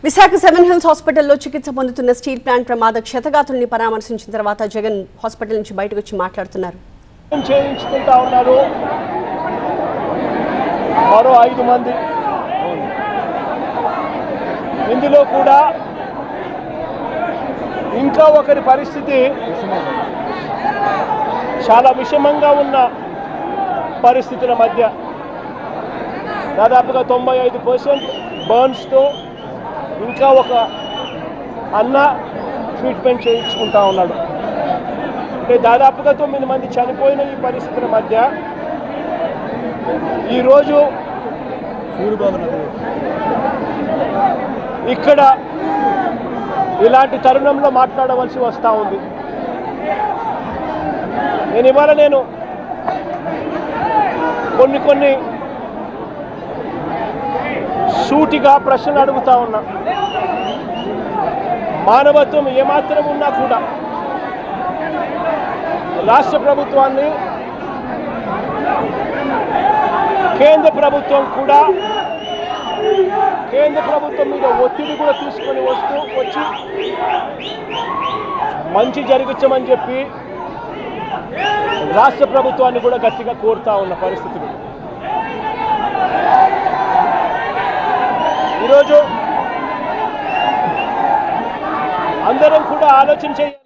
Visakha seven hills హాస్పిటల్లో చికిత్స పొందుతున్న స్టీల్ ప్లాంట్ ప్రమాద క్షతగాతుల్ని పరామర్శించిన తర్వాత జగన్ హాస్పిటల్ నుంచి బయటకు వచ్చి మాట్లాడుతున్నారు. చేయించుకుంటా ఉన్నారు మరో 5 మంది. ఇందులో కూడా ఇంకా ఒకరి పరిస్థితి చాలా విషమంగా ఉన్న పరిస్థితుల మధ్య దాదాపుగా 95% బర్న్స్తో ఇంకా ఒక అన్న ట్రీట్మెంట్ చేయించుకుంటా ఉన్నాడు. అంటే దాదాపుగా 9 మంది చనిపోయిన ఈ పరిస్థితుల మధ్య ఈరోజు ఇక్కడ ఇలాంటి తరుణంలో మాట్లాడవలసి వస్తూ ఉంది. ఇవాళ నేను కొన్ని సూటిగా ప్రశ్నలు అడుగుతా ఉన్నా. మానవత్వం ఏమాత్రం ఉన్నా కూడా రాష్ట్ర ప్రభుత్వాన్ని కేంద్ర ప్రభుత్వం మీద ఒత్తిడి కూడా తీసుకొని వచ్చి మంచి జరిగించమని చెప్పి రాష్ట్ర ప్రభుత్వాన్ని కూడా గట్టిగా కోరుతా ఉన్న పరిస్థితులు. ఈరోజు అందరం కూడా ఆలోచన చేయాలి.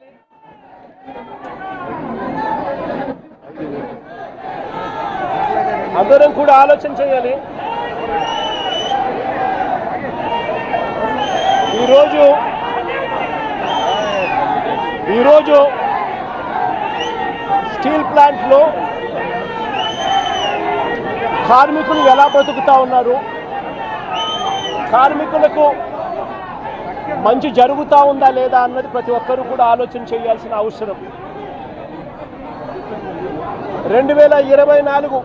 ఈరోజు స్టీల్ ప్లాంట్లో కార్మికులు ఎలా బ్రతుకుతా ఉన్నారు, కార్మికులకు మంచి జరుగుతూ ఉందా లేదా అన్నది ప్రతి ఒక్కరూ కూడా ఆలోచన చేయాల్సిన అవసరం. 2024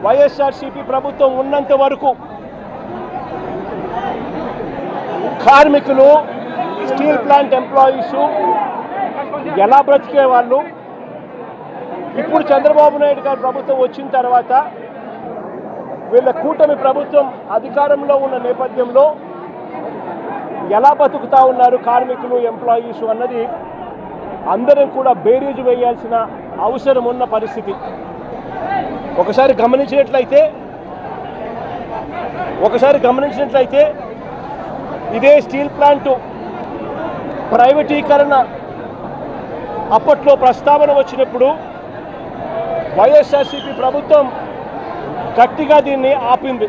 వైఎస్ఆర్సీపీ ప్రభుత్వం ఉన్నంత వరకు కార్మికులు, స్టీల్ ప్లాంట్ ఎంప్లాయీస్ ఎలా బ్రతికే వాళ్ళు, ఇప్పుడు చంద్రబాబు నాయుడు గారి ప్రభుత్వం వచ్చిన తర్వాత వీళ్ళ కూటమి ప్రభుత్వం అధికారంలో ఉన్న నేపథ్యంలో ఎలా బతుకుతా ఉన్నారు కార్మికులు, ఎంప్లాయీస్ అన్నది అందరం కూడా బేరీజు వేయాల్సిన అవసరం ఉన్న పరిస్థితి. ఒకసారి గమనించినట్లయితే ఇదే స్టీల్ ప్లాంటు ప్రైవేటీకరణ అప్పట్లో ప్రస్తావన వచ్చినప్పుడు వైఎస్ఆర్సీపీ ప్రభుత్వం గట్టిగా దీన్ని ఆపింది.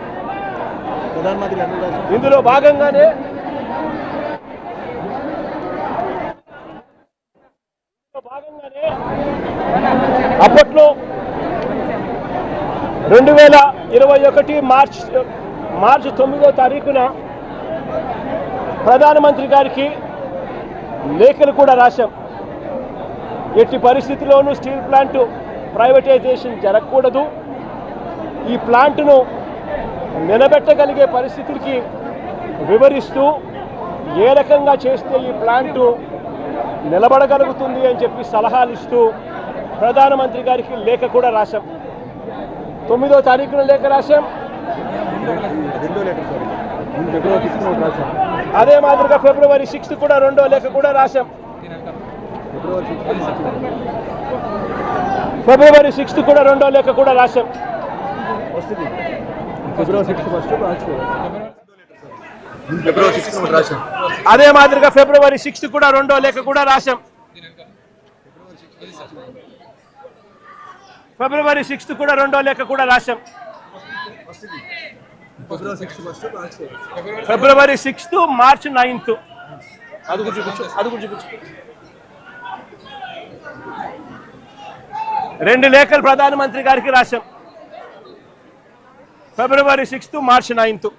ఇందులో భాగంగానే అప్పట్లో 2021 మార్చి 9వ తారీఖున ప్రధానమంత్రి గారికి లేఖలు కూడా రాశాం. ఎట్టి పరిస్థితుల్లోనూ స్టీల్ ప్లాంట్ ప్రైవేటైజేషన్ జరగకూడదు, ఈ ప్లాంట్ను నిలబెట్టగలిగే పరిస్థితులకి వివరిస్తూ ఏ రకంగా చేస్తే ఈ ప్లాంటు నిలబడగలుగుతుంది అని చెప్పి సలహాలు ఇస్తూ ప్రధానమంత్రి గారికి లేఖ కూడా రాశాం. 9వ తారీఖున లేఖ రాశాం. అదే మాదిరిగా ఫిబ్రవరి 6 కూడా 2వ లేఖ కూడా రాశాం. ఫిబ్రవరి 6 కూడా 2వ లేఖ కూడా రాశాం. అదే మాదిరిగా ఫిబ్రవరి 6 కూడా 2వ లేఖ కూడా రాశాం. ఫిబ్రవరి 6 కూడా 2వ లేఖ కూడా రాశాం. ఫిబ్రవరి 6, మార్చి 9 అది కూడా చూపించు. 2 లేఖలు ప్రధానమంత్రి గారికి రాశాం. ఫిబ్రవరి 6, మార్చి 9.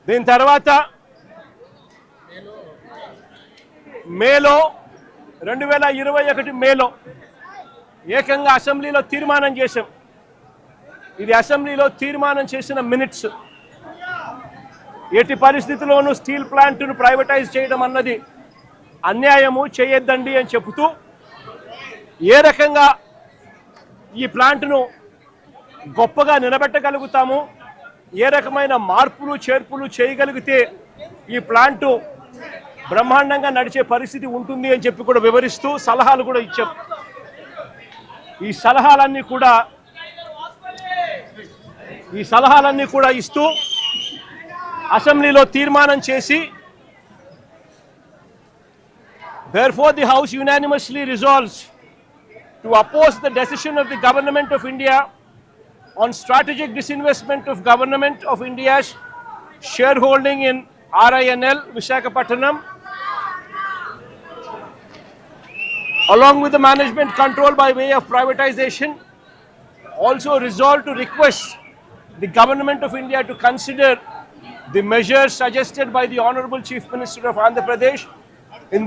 దీని తర్వాత మేలో 2021 మేలో ఏకంగా అసెంబ్లీలో తీర్మానం చేశాం. ఇది అసెంబ్లీలో తీర్మానం చేసిన మినిట్స్. ఎట్టి పరిస్థితుల్లోనూ స్టీల్ ప్లాంట్ను ప్రైవేటైజ్ చేయడం అన్నది అన్యాయము, చేయొద్దండి అని చెబుతూ ఏ రకంగా ఈ ప్లాంట్ను గొప్పగా నిలబెట్టగలుగుతాము, ఏ రకమైన మార్పులు చేర్పులు చేయగలిగితే ఈ ప్లాంటు బ్రహ్మాండంగా నడిచే పరిస్థితి ఉంటుంది అని చెప్పి కూడా వివరిస్తూ సలహాలు కూడా ఇచ్చాం. ఈ సలహాలన్నీ కూడా ఇస్తూ అసెంబ్లీలో తీర్మానం చేసి therefore the house unanimously resolves to oppose the decision of the government of India on strategic disinvestment of government of India's shareholding in RINL Visakhapatnam along with the management control by way of privatization. Also resolved to request the government of India to consider the measures suggested by the Honorable Chief Minister of Andhra Pradesh in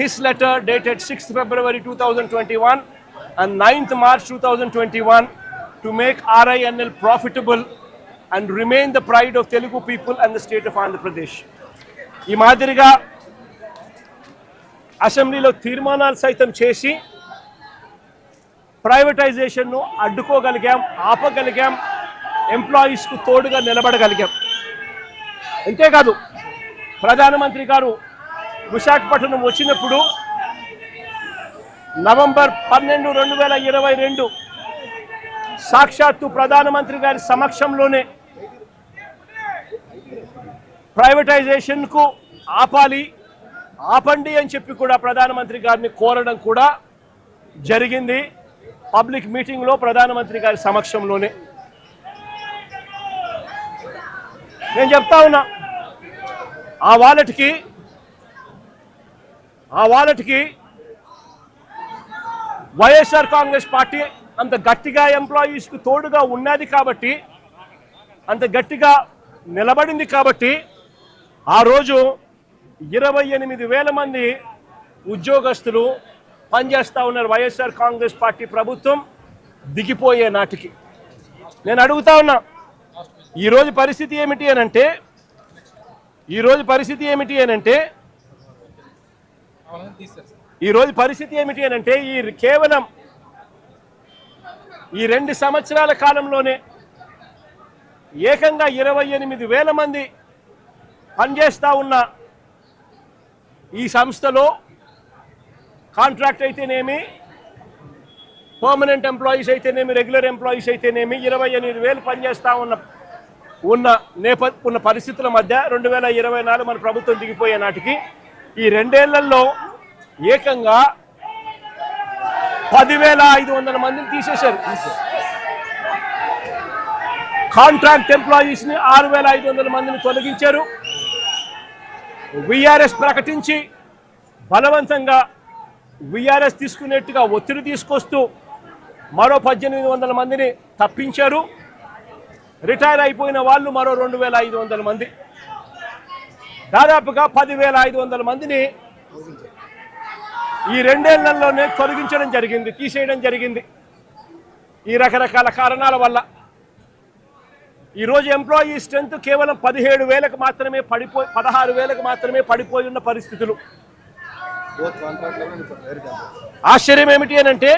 his letter dated 6th February 2021 and 9th March 2021 to make RINL profitable and remain the pride of Telugu people and the state of Andhra Pradesh. ఈ మాదిరిగా అసెంబ్లీలో తీర్మానాలు సైతం చేసి ప్రైవేటైజేషన్ను అడ్డుకోగలిగాం, ఆపగలిగాం, ఎంప్లాయీస్కు తోడుగా నిలబడగలిగాం. అంతేకాదు ప్రధానమంత్రి గారు విశాఖపట్నం వచ్చినప్పుడు నవంబర్ 12, 2022 సాక్షాత్తు ప్రధానమంత్రి గారి సమక్షంలోనే ప్రైవేటైజేషన్కు ఆపండి అని చెప్పి కూడా ప్రధానమంత్రి గారిని కోరడం కూడా జరిగింది. పబ్లిక్ మీటింగ్లో ప్రధానమంత్రి గారి సమక్షంలోనే. నేను చెప్తా ఉన్నా, ఆ వాలెట్కి వైఎస్ఆర్ కాంగ్రెస్ పార్టీ అంత గట్టిగా ఎంప్లాయీస్కు తోడుగా ఉన్నది కాబట్టి, అంత గట్టిగా నిలబడింది కాబట్టి ఆ రోజు 28,000 మంది ఉద్యోగస్తులు పనిచేస్తూ ఉన్నారు వైఎస్ఆర్ కాంగ్రెస్ పార్టీ ప్రభుత్వం దిగిపోయే నాటికి. నేను అడుగుతా ఉన్నా, ఈరోజు పరిస్థితి ఏమిటి అనంటే కేవలం ఈ 2 సంవత్సరాల కాలంలోనే ఏకంగా 28,000 మంది పనిచేస్తూ ఉన్న ఈ సంస్థలో కాంట్రాక్ట్ అయితేనేమి, పర్మనెంట్ ఎంప్లాయీస్ అయితేనేమి, రెగ్యులర్ ఎంప్లాయీస్ అయితేనేమి 28,000 పనిచేస్తూ ఉన్న పరిస్థితుల మధ్య 2024 మన ప్రభుత్వం దిగిపోయే నాటికి ఈ 2 ఏళ్లలో ఏకంగా 10,500 మందిని తీసేశారు. కాంట్రాక్ట్ ఎంప్లాయీస్ని 6,500 మందిని తొలగించారు. విఆర్ఎస్ ప్రకటించి బలవంతంగా విఆర్ఎస్ తీసుకునేట్టుగా ఒత్తిడి తీసుకొస్తూ మరో 1,800 మందిని తప్పించారు. రిటైర్ అయిపోయిన వాళ్ళు మరో 2,500 మంది, దాదాపుగా 10,500 మందిని ఈ 2 ఏళ్లలోనే తొలగించడం జరిగింది, తీసేయడం జరిగింది. ఈ రకరకాల కారణాల వల్ల ఈరోజు ఎంప్లాయీ స్ట్రెంత్ కేవలం 17,000కు మాత్రమే 16,000కు మాత్రమే పడిపోయి ఉన్న పరిస్థితులు. ఆశ్చర్యం ఏమిటి అనంటే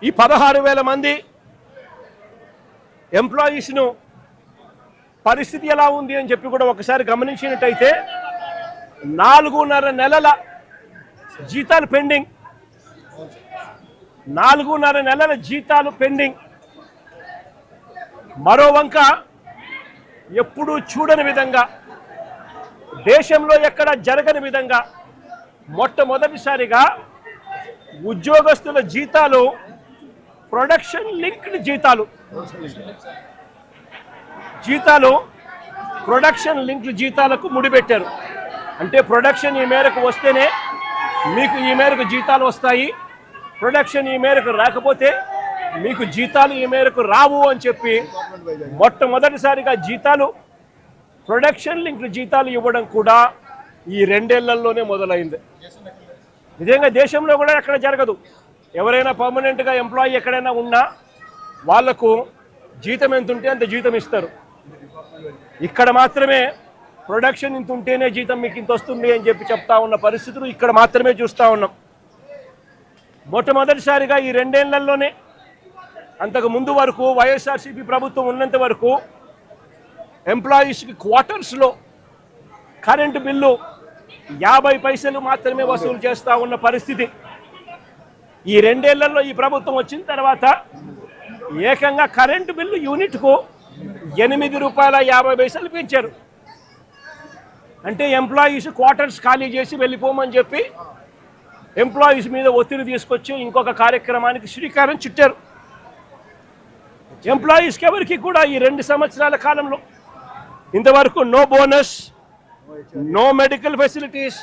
ఈ 16,000 మంది ఎంప్లాయీస్ను పరిస్థితి ఎలా ఉంది అని చెప్పి కూడా ఒకసారి గమనించినట్టయితే 4.5 నెలల జీతాలు పెండింగ్, 4.5 నెలల జీతాలు పెండింగ్. మరో వంక ఎప్పుడూ చూడని విధంగా, దేశంలో ఎక్కడ జరగని విధంగా మొట్టమొదటిసారిగా ఉద్యోగస్తుల జీతాలు ప్రొడక్షన్ లింక్డ్ ప్రొడక్షన్ లింక్డ్ జీతాలకు ముడిపెట్టారు. అంటే ప్రొడక్షన్ ఈ మేరకు వస్తేనే మీకు ఈ మేరకు జీతాలు వస్తాయి, ప్రొడక్షన్ ఈ మేరకు రాకపోతే మీకు జీతాలు ఈ మేరకు రావు అని చెప్పి మొట్టమొదటిసారిగా జీతాలు ప్రొడక్షన్ లింక్డ్ జీతాలు ఇవ్వడం కూడా ఈ 2 ఏళ్లలోనే మొదలైంది. నిజంగా దేశంలో కూడా ఎక్కడ జరగదు. ఎవరైనా పర్మనెంట్గా ఎంప్లాయీ ఎక్కడైనా ఉన్నా వాళ్లకు జీతం ఎంత ఉంటే అంత జీతం ఇస్తారు. ఇక్కడ మాత్రమే ప్రొడక్షన్ ఇంత ఉంటేనే జీతం మీకు ఇంత వస్తుంది అని చెప్పి చెప్తా ఉన్న పరిస్థితులు ఇక్కడ మాత్రమే చూస్తూ ఉన్నాం. మొట్టమొదటిసారిగా ఈ 2 ఏళ్లలోనే, అంతకు ముందు వరకు వైఎస్ఆర్సీపీ ప్రభుత్వం ఉన్నంత వరకు ఎంప్లాయీస్కి క్వార్టర్స్లో కరెంటు బిల్లు 50 పైసలు మాత్రమే వసూలు చేస్తూ ఉన్న పరిస్థితి. ఈ 2 ఏళ్లలో ఈ ప్రభుత్వం వచ్చిన తర్వాత ఏకంగా కరెంటు బిల్లు యూనిట్కు ₹8.50 పెంచారు. అంటే ఎంప్లాయీస్ క్వార్టర్స్ ఖాళీ చేసి వెళ్ళిపోమని చెప్పి ఎంప్లాయీస్ మీద ఒత్తిడి తీసుకొచ్చి ఇంకొక కార్యక్రమానికి శ్రీకారం చుట్టారు. ఎంప్లాయీస్కి ఎవరికి కూడా ఈ 2 సంవత్సరాల కాలంలో ఇంతవరకు no bonus, no medical facilities,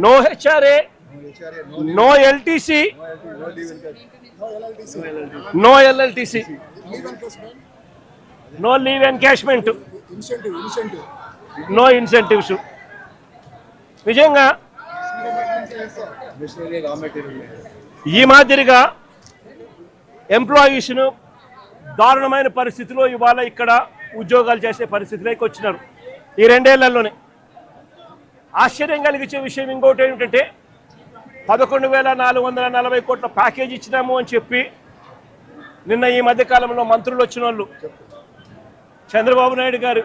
no HRA, no LTC, no LLTC, no leave encashment, no incentives. నిజంగా ఈ మాదిరిగా ఎంప్లాయీస్ను దారుణమైన పరిస్థితిలో ఇవాళ ఇక్కడ ఉద్యోగాలు చేసే పరిస్థితిలోకి వచ్చినారు ఈ 2 ఏళ్లలోనే. ఆశ్చర్యం కలిగించే విషయం ఇంకోటి ఏమిటంటే 11,440 కోట్ల ప్యాకేజ్ ఇచ్చినాము అని చెప్పి నిన్న ఈ మధ్యకాలంలో మంత్రులు వచ్చిన వాళ్ళు చంద్రబాబు నాయుడు గారు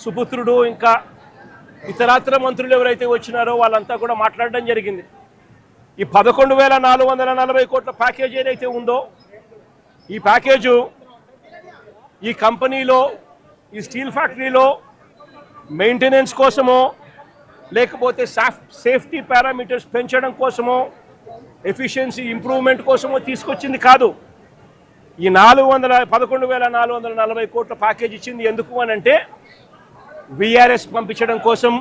సుపుత్రుడు ఇంకా ఇతరాతర మంత్రులు ఎవరైతే వచ్చినారో వాళ్ళంతా కూడా మాట్లాడడం జరిగింది. ఈ 11,440 కోట్ల ప్యాకేజ్ ఏదైతే ఉందో ఈ ప్యాకేజు ఈ కంపెనీలో ఈ స్టీల్ ఫ్యాక్టరీలో మెయింటెనెన్స్ కోసమో లేకపోతే సేఫ్టీ పారామీటర్స్ పెంచడం కోసమో ఎఫిషియన్సీ ఇంప్రూవ్మెంట్ కోసమో తీసుకొచ్చింది కాదు. ఈ 11,440 కోట్ల ప్యాకేజ్ ఇచ్చింది ఎందుకు అని అంటే విఆర్ఎస్ పంపించడం కోసం,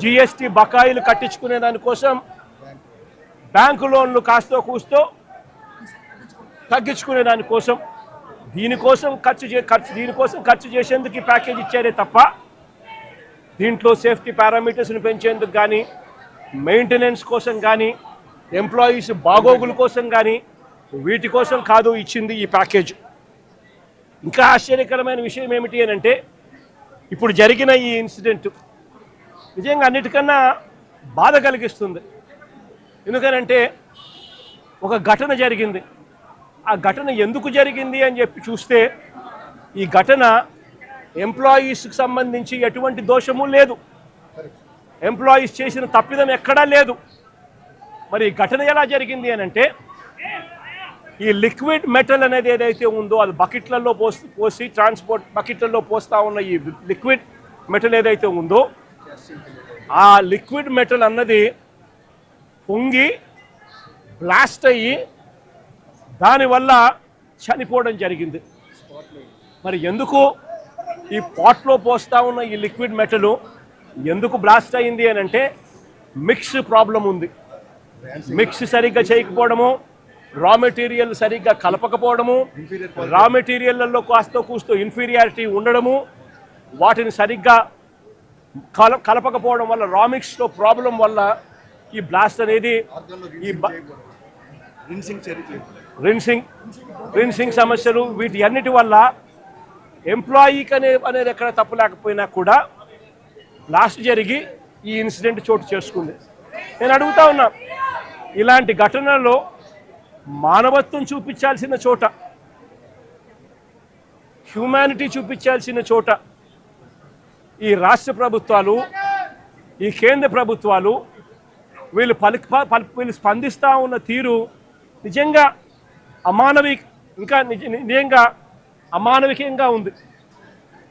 జిఎస్టీ బకాయిలు కట్టించుకునే దానికోసం, బ్యాంకు లోన్లు కాస్తో కూస్తో తగ్గించుకునే దానికోసం, దీనికోసం ఖర్చు చేసేందుకు ఈ ప్యాకేజ్ ఇచ్చారే తప్ప దీంట్లో సేఫ్టీ పారామీటర్స్ని పెంచేందుకు కానీ, మెయింటెనెన్స్ కోసం కానీ, ఎంప్లాయీస్ బాగోగుల కోసం కానీ వీటి కోసం కాదు ఇచ్చింది ఈ ప్యాకేజ్. ఇంకా ఆశ్చర్యకరమైన విషయం ఏమిటి అని అంటే ఇప్పుడు జరిగిన ఈ ఇన్సిడెంట్ నిజంగా అన్నిటికన్నా బాధ కలిగిస్తుంది. ఎందుకనంటే ఒక ఘటన జరిగింది. ఆ ఘటన ఎందుకు జరిగింది అని చెప్పి చూస్తే ఈ ఘటన ఎంప్లాయీస్కి సంబంధించి ఎటువంటి దోషము లేదు, ఎంప్లాయీస్ చేసిన తప్పిదం ఎక్కడా లేదు. మరి ఈ ఘటన ఎలా జరిగింది అని అంటే ఈ లిక్విడ్ మెటల్ అనేది ఏదైతే ఉందో అది బకెట్లలో పోసి ట్రాన్స్పోర్ట్ బకెట్లలో పోస్తూ ఉన్న ఈ లిక్విడ్ మెటల్ ఏదైతే ఉందో ఆ లిక్విడ్ మెటల్ అన్నది పొంగి బ్లాస్ట్ అయ్యి దానివల్ల చనిపోవడం జరిగింది. మరి ఎందుకు ఈ పాట్లో పోస్తూ ఉన్న ఈ లిక్విడ్ మెటల్ ఎందుకు బ్లాస్ట్ అయింది అని అంటే మిక్స్ ప్రాబ్లం ఉంది. మిక్స్ సరిగ్గా చేయకపోవడము, రా మెటీరియల్ సరిగ్గా కలపకపోవడము, రా మెటీరియల్లో కాస్తో కూస్తో ఇన్ఫీరియారిటీ ఉండడము, వాటిని సరిగ్గా కలపకపోవడం వల్ల రా మిక్స్లో ప్రాబ్లం వల్ల ఈ బ్లాస్ట్ అనేది ఈ రిన్సింగ్ సమస్యలు వీటి అన్నిటి వల్ల ఎంప్లాయీకి అనేది ఎక్కడ తప్పు లేకపోయినా కూడా బ్లాస్ట్ జరిగి ఈ ఇన్సిడెంట్ చోటు చేసుకుంది. నేను అడుగుతా ఉన్నా, ఇలాంటి ఘటనలో మానవత్వం చూపించాల్సిన చోట, హ్యూమానిటీ చూపించాల్సిన చోట ఈ రాష్ట్ర ప్రభుత్వాలు, ఈ కేంద్ర ప్రభుత్వాలు వీళ్ళు స్పందిస్తూ ఉన్న తీరు నిజంగా నిజంగా అమానవికంగా ఉంది,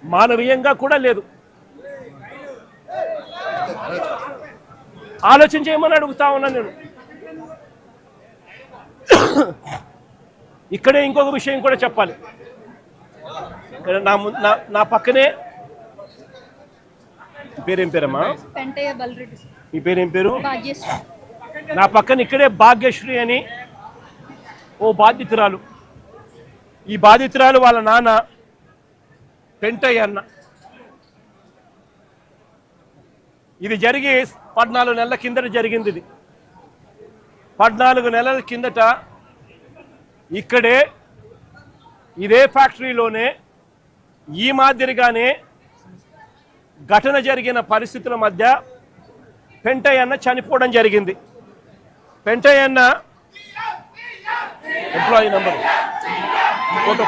మానవీయంగా కూడా లేదు. ఆలోచన చేయమని అడుగుతా ఉన్నా నేను. ఇక్కడే ఇంకొక విషయం కూడా చెప్పాలి. నా పక్కనే పేరేం పేరమ్మా? మీ పేరేం పేరు? నా పక్కన ఇక్కడే భాగ్యశ్రీ అని ఓ బాధితురాలు. ఈ బాధితురాలు వాళ్ళ నాన్న పెంటయ్య అన్న. ఇది జరిగి 14 నెలల కిందట జరిగింది. ఇది 14 నెలల కిందట ఇక్కడే ఇదే ఫ్యాక్టరీలోనే ఈ మాదిరిగానే ఘటన జరిగిన పరిస్థితుల మధ్య పెంటయ్య అన్న చనిపోవడం జరిగింది. పెంటయ్య అన్న ఎంప్లాయీ నంబర్ ఫోటో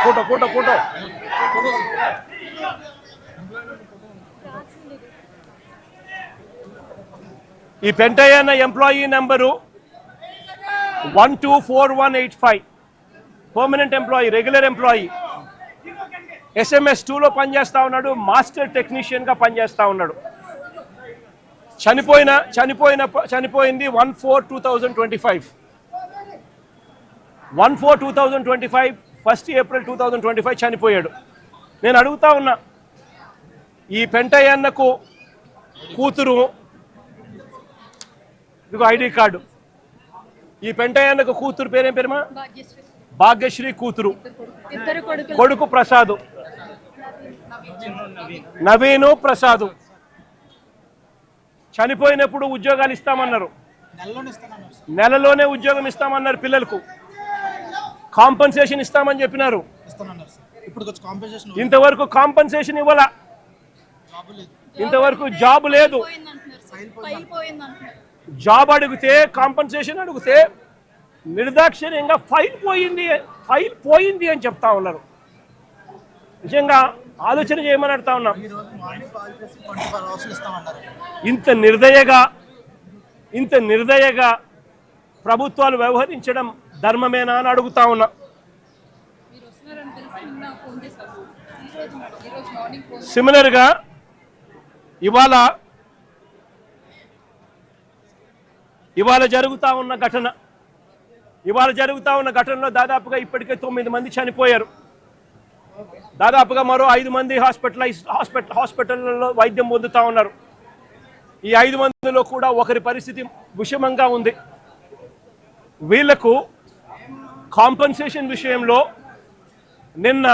ఈ పెంటయ్య అన్న employee number 124185, permanent employee, regular employee. SMS2లో పనిచేస్తూ ఉన్నాడు, మాస్టర్ టెక్నీషియన్గా పనిచేస్తూ ఉన్నాడు. చనిపోయింది 1/4/2025. 1/4/2025, 1 ఏప్రిల్ 2025 చనిపోయాడు. నేను అడుగుతా ఉన్నా, ఈ పెంటయ్య అన్నకు కూతురు, ఇదిగో ఐడి కార్డు. ఈ పెంటయ్య అన్నకు కూతురు పేరేం పేరుమా? భాగ్యశ్రీ కూతురు. కొడుకు ప్రసాదు, నవీను ప్రసాదు. చనిపోయినప్పుడు ఉద్యోగాలు ఇస్తామన్నారు, నెలలోనే ఉద్యోగం ఇస్తామన్నారు పిల్లలకు. కాంపన్సేషన్ ఇస్తామని చెప్పినారు, ఇంతవరకు కాంపన్సేషన్ ఇవ్వాల. ఇంతవరకు జాబ్ లేదు. జాబ్ అడిగితే, కాంపన్సేషన్ అడిగితే నిర్దాక్షిణ్యంగా ఫైల్ పోయింది అని చెప్తా ఉన్నారు. నిజంగా ఆలోచన చేయమని అడుగుతా ఉన్నాం. ఇంత నిర్దయగా ప్రభుత్వాలు వ్యవహరించడం ధర్మమేనా అని అడుగుతా ఉన్నా. సిమిలర్గా ఇవాళ జరుగుతూ ఉన్న ఘటనలో దాదాపుగా ఇప్పటికే 9 మంది చనిపోయారు. దాదాపుగా మరో 5 మంది హాస్పిటల్లో వైద్యం పొందుతూ ఉన్నారు. ఈ 5 మందిలో కూడా ఒకరి పరిస్థితి విషమంగా ఉంది. వీళ్లకు కాంపన్సేషన్ విషయంలో నిన్న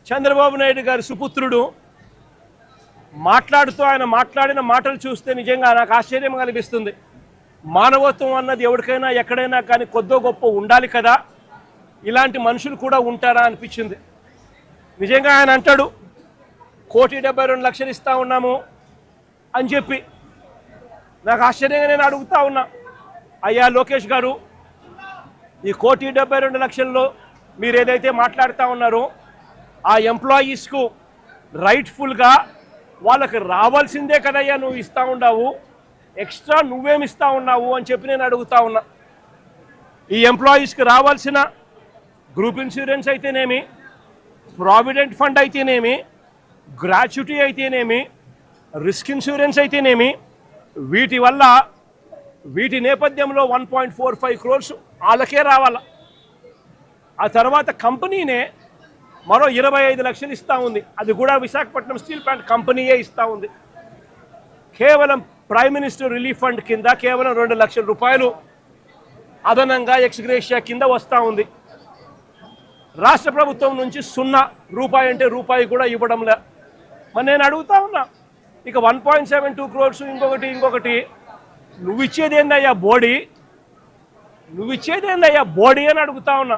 చంద్రబాబు నాయుడు గారి సుపుత్రుడు ఆయన మాట్లాడిన మాటలు చూస్తే నిజంగా నాకు ఆశ్చర్యం కలిగిస్తుంది. మానవత్వం అన్నది ఎవరికైనా ఎక్కడైనా కానీ కొద్దో గొప్ప ఉండాలి కదా, ఇలాంటి మనుషులు కూడా ఉంటారా అనిపించింది. నిజంగా ఆయన అంటాడు 1,72,00,000 ఇస్తా ఉన్నాము అని చెప్పి. నాకు ఆశ్చర్యంగా నేను అడుగుతా ఉన్నా, అయ్యా లోకేష్ గారు, ఈ 1,72,00,000లో మీరు ఏదైతే మాట్లాడుతూ ఉన్నారో ఆ ఎంప్లాయీస్కు రైట్ఫుల్గా వాళ్ళకి రావాల్సిందే కదయ్యా నువ్వు ఇస్తూ ఉన్నావు, ఎక్స్ట్రా నువ్వేమి ఇస్తూ ఉన్నావు అని చెప్పి నేను అడుగుతా ఉన్నా. ఈ ఎంప్లాయీస్కి రావాల్సిన గ్రూప్ ఇన్సూరెన్స్ అయితేనేమి, ప్రావిడెంట్ ఫండ్ అయితేనేమి, గ్రాట్యుటీ అయితేనేమి, రిస్క్ ఇన్సూరెన్స్ అయితేనేమి, వీటి నేపథ్యంలో 1.45 crores వాళ్ళకే రావాల. ఆ తర్వాత కంపెనీనే మరో 25 లక్షలు ఇస్తూ ఉంది. అది కూడా విశాఖపట్నం స్టీల్ ప్లాంట్ కంపెనీయే ఇస్తూ ఉంది. కేవలం ప్రైమ్ మినిస్టర్ రిలీఫ్ ఫండ్ కింద కేవలం 2 లక్షల రూపాయలు అదనంగా ఎక్స్గ్రేషియా కింద వస్తూ ఉంది. రాష్ట్ర ప్రభుత్వం నుంచి 0 రూపాయి అంటే రూపాయి కూడా ఇవ్వడంలే. మరి నేను అడుగుతా ఉన్నా, ఇక 1.72 crores ఇంకొకటి నువ్వు ఇచ్చేదేందయ్యా బోడీ అని అడుగుతా ఉన్నా.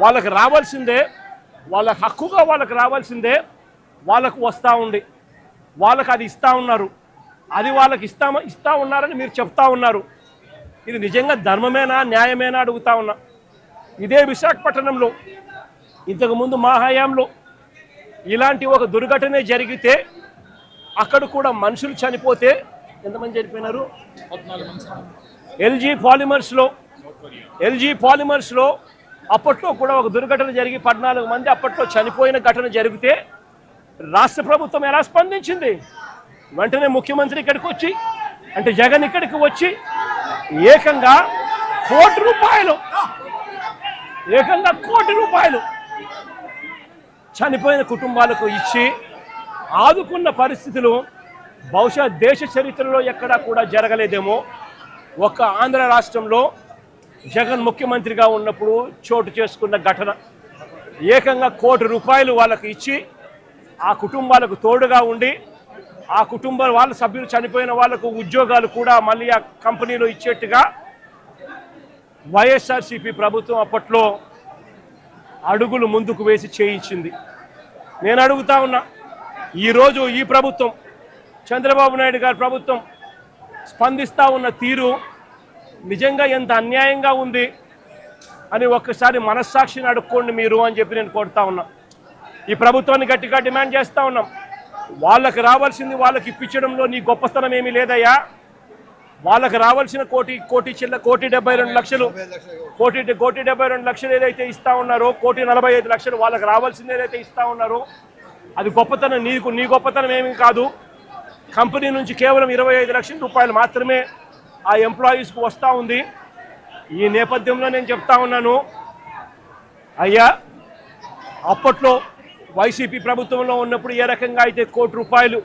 వాళ్ళకి రావాల్సిందే, వాళ్ళ హక్కుగా వాళ్ళకి రావాల్సిందే వాళ్ళకు వస్తూ ఉంది. వాళ్ళకి అది ఇస్తూ ఉన్నారు, అది వాళ్ళకి ఇస్తూ ఉన్నారని మీరు చెప్తా ఉన్నారు. ఇది నిజంగా ధర్మమేనా, న్యాయమేనా అడుగుతా ఉన్నా. ఇదే విశాఖపట్నంలో ఇంతకుముందు మా హయాంలో ఇలాంటి ఒక దుర్ఘటన జరిగితే అక్కడ కూడా మనుషులు చనిపోతే ఎంతమంది చనిపోయినారు? ఎల్జీ పాలిమర్స్లో అప్పట్లో కూడా ఒక దుర్ఘటన జరిగి 14 మంది అప్పట్లో చనిపోయిన ఘటన జరిగితే రాష్ట్ర ప్రభుత్వం ఎలా స్పందించింది? వెంటనే ముఖ్యమంత్రి ఇక్కడికి వచ్చి, అంటే జగన్ ఇక్కడికి వచ్చి ఏకంగా కోటి రూపాయలు చనిపోయిన కుటుంబాలకు ఇచ్చి ఆదుకున్న పరిస్థితులు బహుశా దేశ చరిత్రలో ఎక్కడా కూడా జరగలేదేమో. ఒక్క ఆంధ్ర రాష్ట్రంలో జగన్ ముఖ్యమంత్రిగా ఉన్నప్పుడు చోటు చేసుకున్న ఘటన. ఏకంగా కోటి రూపాయలు వాళ్ళకి ఇచ్చి ఆ కుటుంబాలకు తోడుగా ఉండి ఆ వాళ్ళ సభ్యులు చనిపోయిన వాళ్ళకు ఉద్యోగాలు కూడా మళ్ళీ ఆ కంపెనీలో ఇచ్చేట్టుగా వైఎస్ఆర్సీపీ ప్రభుత్వం అప్పట్లో అడుగులు ముందుకు వేసి చేయించింది. నేను అడుగుతా ఉన్నా, ఈరోజు ఈ ప్రభుత్వం, చంద్రబాబు నాయుడు గారి ప్రభుత్వం స్పందిస్తూ ఉన్న తీరు నిజంగా ఎంత అన్యాయంగా ఉంది అని ఒక్కసారి మనస్సాక్షిని అడుక్కోండి మీరు అని చెప్పి నేను కోరుతా ఉన్నా. ఈ ప్రభుత్వాన్ని గట్టిగా డిమాండ్ చేస్తూ ఉన్నాం. వాళ్ళకి రావాల్సింది వాళ్ళకి ఇప్పించడంలో నీ గొప్పతనం ఏమీ లేదయ్యా. వాళ్ళకి రావాల్సిన కోటి 72 లక్షలు కోటి 72 లక్షలు ఏదైతే ఇస్తా ఉన్నారో, 1,45 లక్షలు వాళ్ళకి రావాల్సింది ఏదైతే ఇస్తా ఉన్నారో అది గొప్పతనం. నీ గొప్పతనం ఏమీ కాదు. కంపెనీ నుంచి కేవలం 25 లక్షల రూపాయలు మాత్రమే ఆ ఎంప్లాయీస్కు వస్తూ ఉంది. ఈ నేపథ్యంలో నేను చెప్తా ఉన్నాను, అయ్యా అప్పట్లో వైసీపీ ప్రభుత్వంలో ఉన్నప్పుడు ఏ రకంగా అయితే ₹1,00,00,000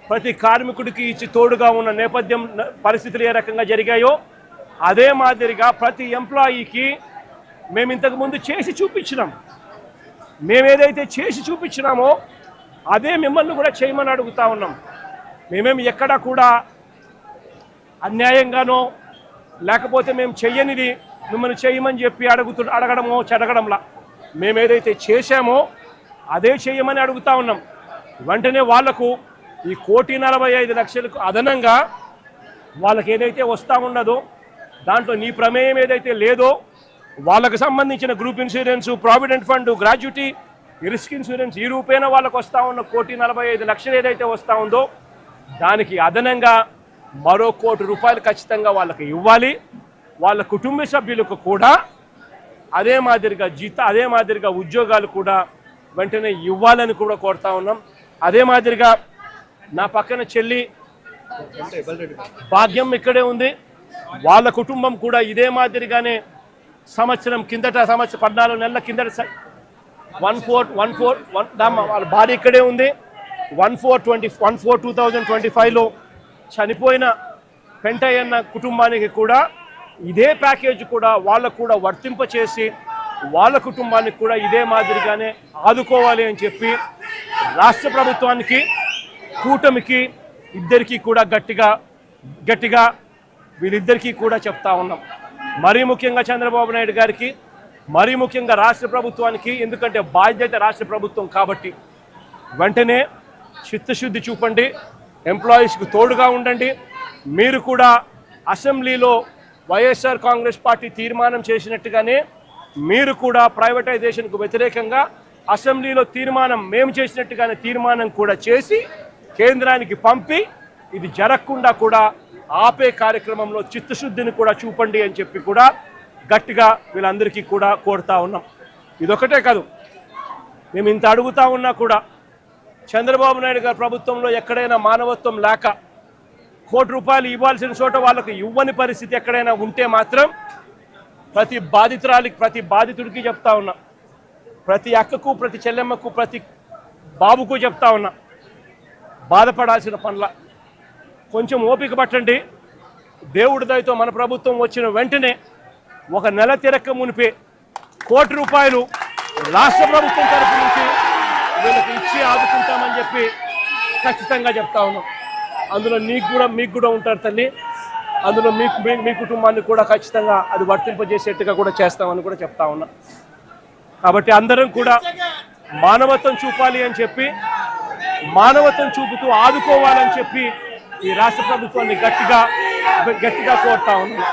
ప్రతి కార్మికుడికి ఇచ్చి తోడుగా ఉన్న నేపథ్యం పరిస్థితులు ఏ రకంగా జరిగాయో అదే మాదిరిగా ప్రతి ఎంప్లాయీకి మేము ఇంతకుముందు చేసి చూపించినాం. మేమేదైతే చేసి చూపించినామో అదే మిమ్మల్ని కూడా చేయమని అడుగుతా ఉన్నాం. మేమేమి ఎక్కడా కూడా అన్యాయంగానో లేకపోతే మేము చెయ్యనిది మిమ్మల్ని చేయమని చెప్పి అడగడమో చెడగడంలా మేమేదైతే చేశామో అదే చేయమని అడుగుతా ఉన్నాం. వెంటనే వాళ్లకు ఈ 1,45 లక్షలకు అదనంగా వాళ్ళకి ఏదైతే వస్తూ ఉన్నదో దాంట్లో నీ ప్రమేయం ఏదైతే లేదో వాళ్ళకు సంబంధించిన group insurance, provident fund, gratuity, risk insurance ఈ రూపేణ వాళ్ళకు వస్తూ ఉన్న 1,45 లక్షలు ఏదైతే వస్తూ ఉందో దానికి అదనంగా మరో ₹1,00,00,000 ఖచ్చితంగా వాళ్ళకి ఇవ్వాలి. వాళ్ళ కుటుంబ సభ్యులకు కూడా అదే మాదిరిగా ఉద్యోగాలు కూడా వెంటనే ఇవ్వాలని కూడా కోరుతా ఉన్నాం. అదే మాదిరిగా నా పక్కన చెల్లి భాగ్యం ఇక్కడే ఉంది. వాళ్ళ కుటుంబం కూడా ఇదే మాదిరిగానే సంవత్సరం 14 నెలల కిందట 14 వాళ్ళ భార్య ఇక్కడే ఉంది. 1/4/2025లో చనిపోయిన పెంటయ్యన్న కుటుంబానికి కూడా ఇదే ప్యాకేజ్ కూడా వాళ్ళకు కూడా వర్తింపచేసి వాళ్ళ కుటుంబానికి కూడా ఇదే మాదిరిగానే ఆదుకోవాలి అని చెప్పి రాష్ట్ర ప్రభుత్వానికి, కూటమికి ఇద్దరికీ కూడా గట్టిగా వీళ్ళిద్దరికీ కూడా చెప్తా ఉన్నాం. మరీ ముఖ్యంగా చంద్రబాబు నాయుడు గారికి, మరీ ముఖ్యంగా రాష్ట్ర ప్రభుత్వానికి, ఎందుకంటే బాధ్యత రాష్ట్ర ప్రభుత్వం కాబట్టి వెంటనే చిత్తశుద్ధి చూపండి, ఎంప్లాయీస్కి తోడుగా ఉండండి. మీరు కూడా అసెంబ్లీలో వైఎస్ఆర్ కాంగ్రెస్ పార్టీ తీర్మానం చేసినట్టుగానే మీరు కూడా ప్రైవేటైజేషన్కు వ్యతిరేకంగా అసెంబ్లీలో మేము చేసినట్టుగానే తీర్మానం కూడా చేసి కేంద్రానికి పంపి ఇది జరగకుండా కూడా ఆపే కార్యక్రమంలో చిత్తశుద్ధిని కూడా చూపండి అని చెప్పి కూడా గట్టిగా వీళ్ళందరికీ కూడా కోరుతా ఉన్నాం. ఇదొకటే కాదు, మేము ఇంత అడుగుతా ఉన్నా కూడా చంద్రబాబు నాయుడు గారి ప్రభుత్వంలో ఎక్కడైనా మానవత్వం లేక ₹1,00,00,000 ఇవ్వాల్సిన చోట వాళ్ళకు ఇవ్వని పరిస్థితి ఎక్కడైనా ఉంటే మాత్రం ప్రతి బాధితుడికి చెప్తా ఉన్నా, ప్రతి అక్కకు, ప్రతి చెల్లెమ్మకు, ప్రతి బాబుకు చెప్తా ఉన్నా, బాధపడాల్సిన పనుల కొంచెం ఓపిక పట్టండి. దేవుడి దయతో మన ప్రభుత్వం వచ్చిన వెంటనే ఒక నెల తిరక్క మునిపే ₹1,00,00,000 రాష్ట్ర ప్రభుత్వం తరఫు నుంచి వీళ్ళకి ఇచ్చి ఆదుకుంటామని చెప్పి ఖచ్చితంగా చెప్తా ఉన్నాం. అందులో మీకు కూడా ఉంటారు తల్లి, అందులో మీ కుటుంబాన్ని కూడా ఖచ్చితంగా అది వర్తింపజేసేట్టుగా కూడా చేస్తామని కూడా చెప్తా ఉన్నా. కాబట్టి అందరం కూడా మానవత్వం చూపాలి అని చెప్పి, మానవత్వం చూపుతూ ఆదుకోవాలని చెప్పి ఈ రాష్ట్ర ప్రభుత్వాన్ని గట్టిగా కోరుతా ఉన్నాం.